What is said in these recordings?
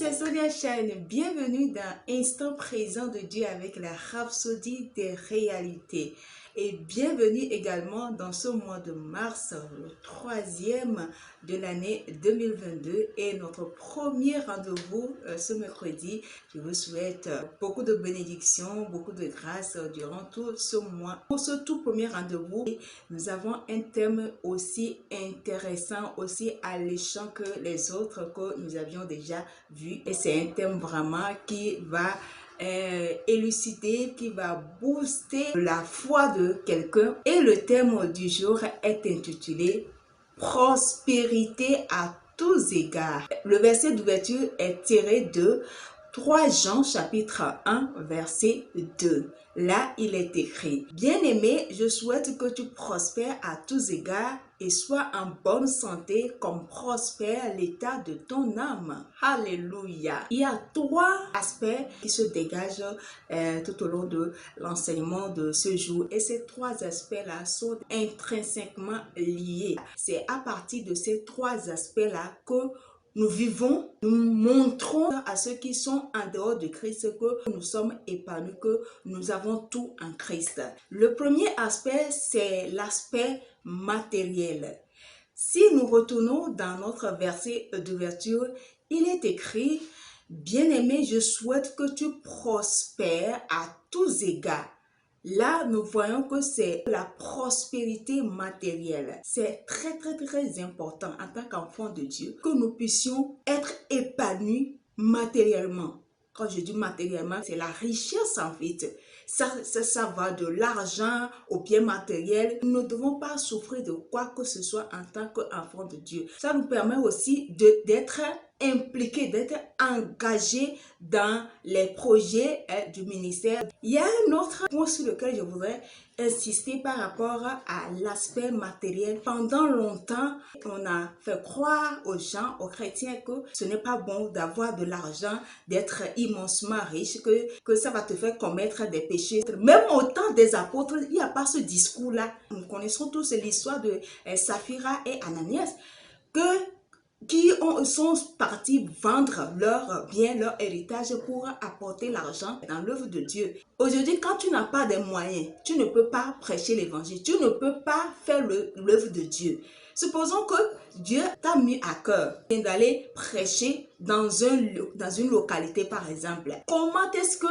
c'est Sonia Chan. Bienvenue dans Instant présent de Dieu avec la Rhapsodie des réalités. Et bienvenue également dans ce mois de mars, le troisième de l'année 2022 et notre premier rendez-vous ce mercredi. Je vous souhaite beaucoup de bénédictions, beaucoup de grâce durant tout ce mois. Pour ce tout premier rendez-vous, nous avons un thème aussi intéressant, aussi alléchant que les autres que nous avions déjà vus. Et c'est un thème vraiment qui va élucider, qui va booster la foi de quelqu'un. Et le thème du jour est intitulé « Prospérité à tous égards ». Le verset d'ouverture est tiré de 3 Jean chapitre 1 verset 2. Là, il est écrit: Bien-aimé, je souhaite que tu prospères à tous égards et sois en bonne santé comme prospère l'état de ton âme. Alléluia. Il y a 3 aspects qui se dégagent tout au long de l'enseignement de ce jour. Et ces 3 aspects-là sont intrinsèquement liés. C'est à partir de ces 3 aspects-là que nous vivons, nous montrons à ceux qui sont en dehors de Christ que nous sommes épanouis, que nous avons tout en Christ. Le premier aspect, c'est l'aspect matériel. Si nous retournons dans notre verset d'ouverture, il est écrit « Bien-aimé, je souhaite que tu prospères à tous égards ». Là, nous voyons que c'est la prospérité matérielle. C'est très important en tant qu'enfant de Dieu que nous puissions être épanouis matériellement. Quand je dis matériellement, c'est la richesse en fait. Ça va de l'argent au bien matériel. Nous ne devons pas souffrir de quoi que ce soit en tant qu'enfant de Dieu. Ça nous permet aussi d'être impliqués, d'être engagés dans les projets du ministère. Il y a un autre point sur lequel je voudrais insister par rapport à l'aspect matériel. Pendant longtemps, on a fait croire aux gens, aux chrétiens, que ce n'est pas bon d'avoir de l'argent, d'être immensement riche, que ça va te faire commettre des péchés. Même au temps des apôtres, il n'y a pas ce discours-là. Nous connaissons tous l'histoire de Saphira et Ananias, qui sont partis vendre leurs biens, leur héritage pour apporter l'argent dans l'œuvre de Dieu. Aujourd'hui, quand tu n'as pas de moyens, tu ne peux pas prêcher l'évangile, tu ne peux pas faire l'œuvre de Dieu. Supposons que Dieu t'a mis à cœur d'aller prêcher dans une localité par exemple. Comment est-ce que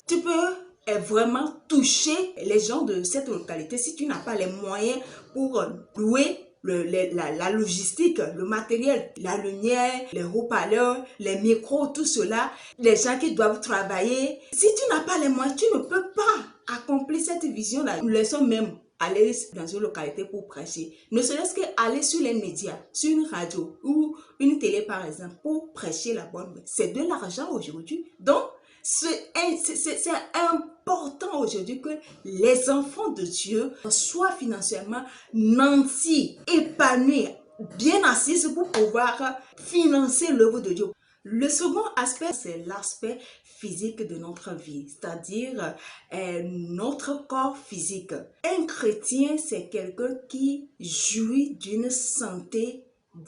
tu peux vraiment toucher les gens de cette localité si tu n'as pas les moyens pour louer la logistique, le matériel, la lumière, les haut-parleurs, les micros, tout cela, les gens qui doivent travailler. Si tu n'as pas les moyens, tu ne peux pas accomplir cette vision-là. Nous laissons même aller dans une localité pour prêcher. Ne serait-ce qu'aller sur les médias, sur une radio ou une télé par exemple, pour prêcher la bonne nouvelle. C'est de l'argent aujourd'hui. Donc, c'est important aujourd'hui que les enfants de Dieu soient financièrement nantis, épanouis, bien assis pour pouvoir financer l'œuvre de Dieu. Le second aspect, c'est l'aspect physique de notre vie, c'est-à-dire notre corps physique. Un chrétien, c'est quelqu'un qui jouit d'une santé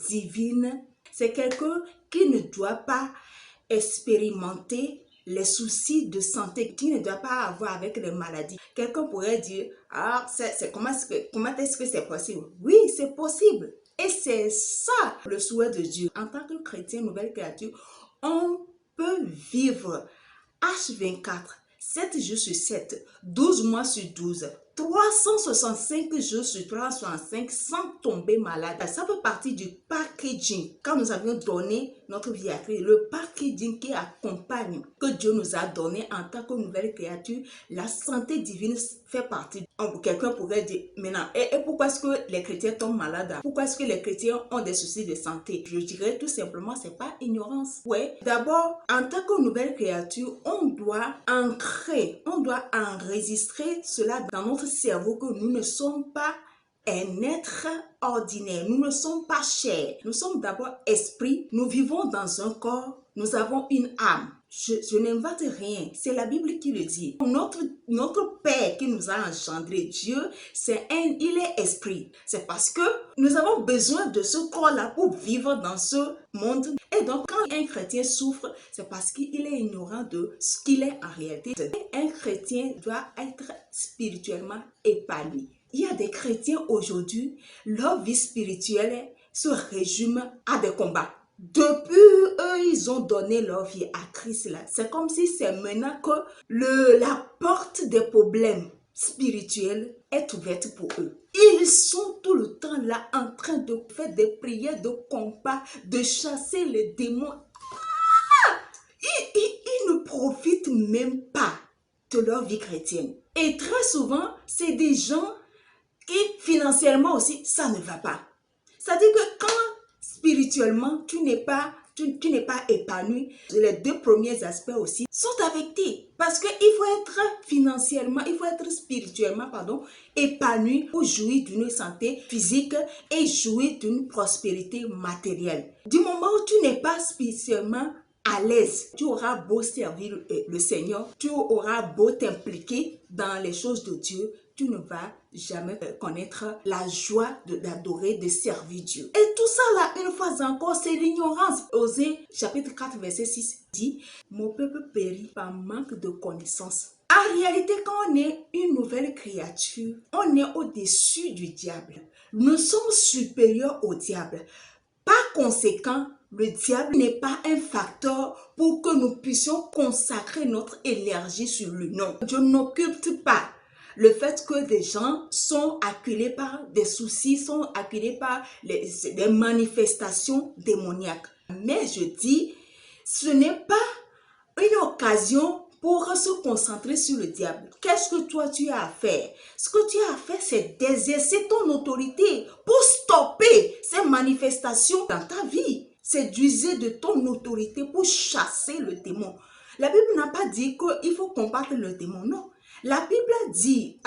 divine. C'est quelqu'un qui ne doit pas expérimenter les soucis de santé, qui ne doit pas avoir avec les maladies. Quelqu'un pourrait dire, ah, comment est-ce que c'est possible? Oui, c'est possible. Et c'est ça le souhait de Dieu. En tant que chrétien, nouvelle créature, on peut vivre H24, 7 jours sur 7, 12 mois sur 12, 365 jours sur 365 sans tomber malade. Ça fait partie du packaging. Quand nous avions donné notre vie à Christ, le packaging qui accompagne, que Dieu nous a donné en tant que nouvelle créature, la santé divine fait partie. Quelqu'un pourrait dire, maintenant, et pourquoi est-ce que les chrétiens tombent malades? Pourquoi est-ce que les chrétiens ont des soucis de santé? Je dirais tout simplement, c'est pas ignorance. Ouais, d'abord, en tant que nouvelle créature, on doit ancrer, on doit enregistrer cela dans notre cerveau que nous ne sommes pas un être ordinaire, nous ne sommes pas chair, nous sommes d'abord esprit, nous vivons dans un corps, nous avons une âme. Je n'invente rien, c'est la Bible qui le dit. Notre Père qui nous a engendrés, Dieu, il est esprit. C'est parce que nous avons besoin de ce corps-là pour vivre dans ce monde. Et donc, quand un chrétien souffre, c'est parce qu'il est ignorant de ce qu'il est en réalité. Un chrétien doit être spirituellement épanoui. Il y a des chrétiens aujourd'hui, leur vie spirituelle se résume à des combats. Depuis eux, ils ont donné leur vie à Christ là. C'est comme si c'est maintenant que la porte des problèmes spirituels est ouverte pour eux. Ils sont tout le temps là en train de faire des prières de combat, de chasser les démons. Ils ne profitent même pas de leur vie chrétienne. Et très souvent, c'est des gens qui financièrement aussi, ça ne va pas. C'est-à-dire que quand spirituellement, tu n'es pas épanoui, les deux premiers aspects aussi sont affectés. Parce qu'il faut être financièrement, il faut être spirituellement, épanoui pour jouir d'une santé physique et jouir d'une prospérité matérielle. Du moment où tu n'es pas spirituellement à l'aise, tu auras beau servir le Seigneur, tu auras beau t'impliquer dans les choses de Dieu, tu ne vas jamais connaître la joie d'adorer, de servir Dieu. Et tout ça là, une fois encore, c'est l'ignorance. Osée, chapitre 4, verset 6 dit, « Mon peuple périt par manque de connaissance. » En réalité, quand on est une nouvelle créature, on est au-dessus du diable. Nous sommes supérieurs au diable. Par conséquent, le diable n'est pas un facteur pour que nous puissions consacrer notre énergie sur lui. Non, Dieu n'occulte pas le fait que des gens sont acculés par des soucis, sont acculés par des manifestations démoniaques. Mais je dis, ce n'est pas une occasion pour se concentrer sur le diable. Qu'est-ce que toi tu as à faire? Ce que tu as à faire, c'est d'exercer ton autorité pour stopper ces manifestations dans ta vie. C'est d'user de ton autorité pour chasser le démon. La Bible n'a pas dit qu'il faut combattre le démon, non. La Bible dit,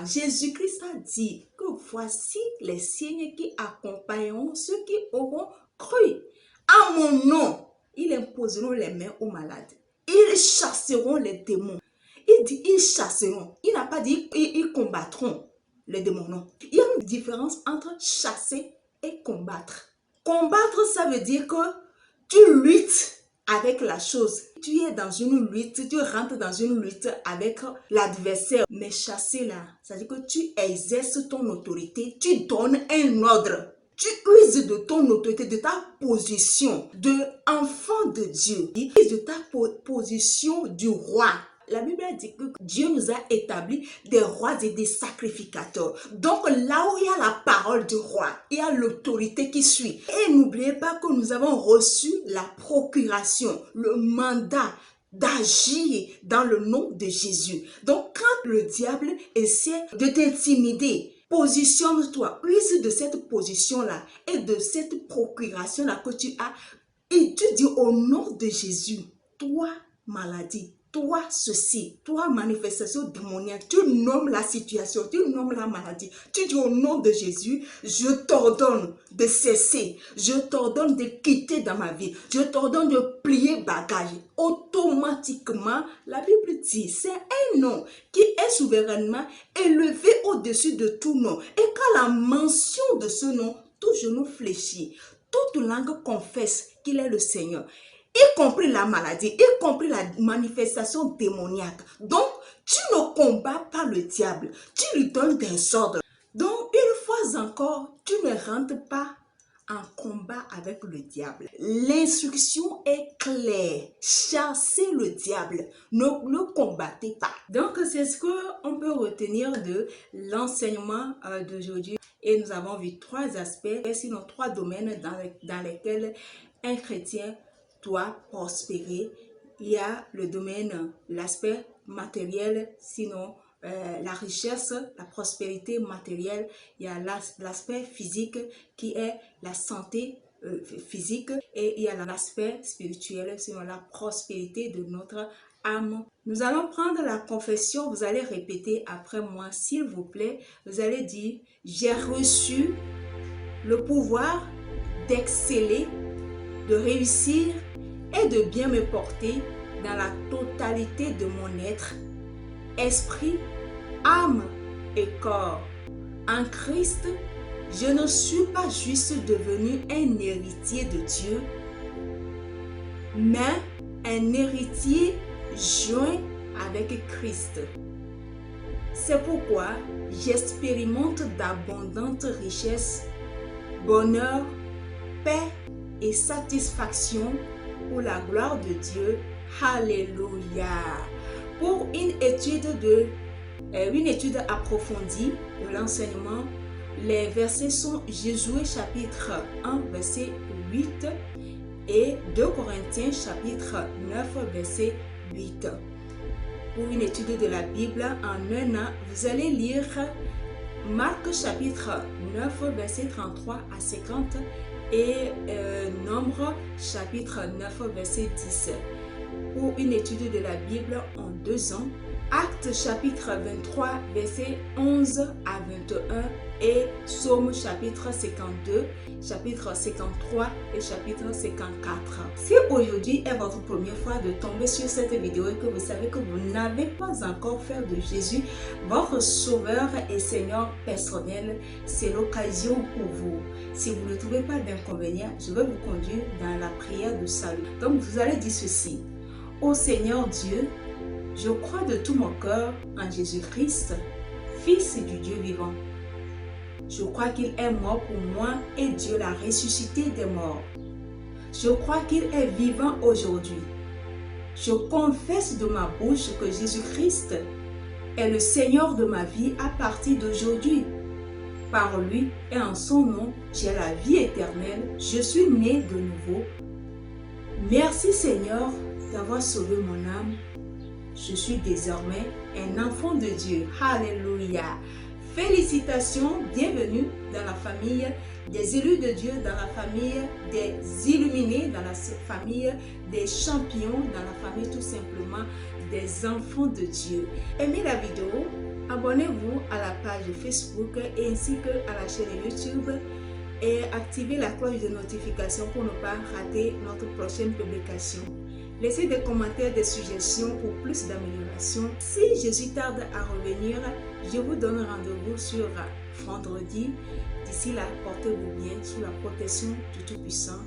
Jésus-Christ a dit que voici les signes qui accompagneront ceux qui auront cru. À mon nom, ils imposeront les mains aux malades. Ils chasseront les démons. Il dit, ils chasseront. Il n'a pas dit, ils combattront les démons, non. Il y a une différence entre chasser et combattre. Combattre, ça veut dire que tu luttes avec la chose. Tu es dans une lutte, tu rentres dans une lutte avec l'adversaire. Mais chasser là, ça veut dire que tu exerces ton autorité, tu donnes un ordre. Tu uses de ton autorité, de ta position d'enfant de Dieu, de ta position du roi. La Bible dit que Dieu nous a établi des rois et des sacrificateurs. Donc là où il y a la parole du roi, il y a l'autorité qui suit. Et n'oubliez pas que nous avons reçu la procuration, le mandat d'agir dans le nom de Jésus. Donc quand le diable essaie de t'intimider, positionne-toi, use de cette position-là et de cette procuration-là que tu as. Et tu dis au nom de Jésus, toi maladie, toi ceci, toi manifestation démoniaque, tu nommes la situation, tu nommes la maladie. Tu dis au nom de Jésus, je t'ordonne de cesser, je t'ordonne de quitter dans ma vie, je t'ordonne de plier bagage. Automatiquement, la Bible dit, c'est un nom qui est souverainement élevé au-dessus de tout nom. Et quand la mention de ce nom, tout genou fléchit, toute langue confesse qu'il est le Seigneur, y compris la maladie, y compris la manifestation démoniaque. Donc, tu ne combats pas le diable, tu lui donnes des ordres. Donc, une fois encore, tu ne rentres pas en combat avec le diable. L'instruction est claire. Chassez le diable. Ne le combattez pas. Donc, c'est ce qu'on peut retenir de l'enseignement d'aujourd'hui. Et nous avons vu 3 aspects, sinon 3 domaines dans lesquels un chrétien doit prospérer. Il y a le domaine, l'aspect matériel, sinon la richesse, la prospérité matérielle. Il y a l'aspect physique qui est la santé physique, et il y a l'aspect spirituel, sinon la prospérité de notre âme. Nous allons prendre la confession, vous allez répéter après moi s'il vous plaît. Vous allez dire, j'ai reçu le pouvoir d'exceller, de réussir et de bien me porter dans la totalité de mon être, esprit, âme et corps. En Christ, je ne suis pas juste devenu un héritier de Dieu, mais un héritier joint avec Christ. C'est pourquoi j'expérimente d'abondantes richesses, bonheur, paix et satisfaction pour la gloire de Dieu. Alléluia. Pour une étude approfondie de l'enseignement, les versets sont Josué chapitre 1 verset 8 et 2 Corinthiens chapitre 9 verset 8. Pour une étude de la Bible en un an, vous allez lire Marc chapitre 9 verset 33 à 50 et Nombre chapitre 9 verset 10. Pour une étude de la Bible en 2 ans, Actes chapitre 23 verset 11 à 21 et Psaume chapitre 52, chapitre 53 et chapitre 54. Si aujourd'hui est votre première fois de tomber sur cette vidéo et que vous savez que vous n'avez pas encore fait de Jésus votre sauveur et Seigneur personnel, c'est l'occasion pour vous. Si vous ne trouvez pas d'inconvénient, je vais vous conduire dans la prière de salut. Donc vous allez dire ceci: Ô Seigneur Dieu, je crois de tout mon cœur en Jésus-Christ, Fils du Dieu vivant. Je crois qu'il est mort pour moi et Dieu l'a ressuscité des morts. Je crois qu'il est vivant aujourd'hui. Je confesse de ma bouche que Jésus-Christ est le Seigneur de ma vie à partir d'aujourd'hui. Par lui et en son nom, j'ai la vie éternelle. Je suis né de nouveau. Merci Seigneur d'avoir sauvé mon âme. Je suis désormais un enfant de Dieu. Alléluia. Félicitations, bienvenue dans la famille des élus de Dieu, dans la famille des illuminés, dans la famille des champions, dans la famille tout simplement des enfants de Dieu. Aimez la vidéo, abonnez-vous à la page Facebook ainsi qu'à la chaîne YouTube et activez la cloche de notification pour ne pas rater notre prochaine publication. Laissez des commentaires, des suggestions pour plus d'amélioration. Si Jésus tarde à revenir, je vous donne rendez-vous sur vendredi. D'ici là, portez-vous bien sous la protection du Tout-Puissant.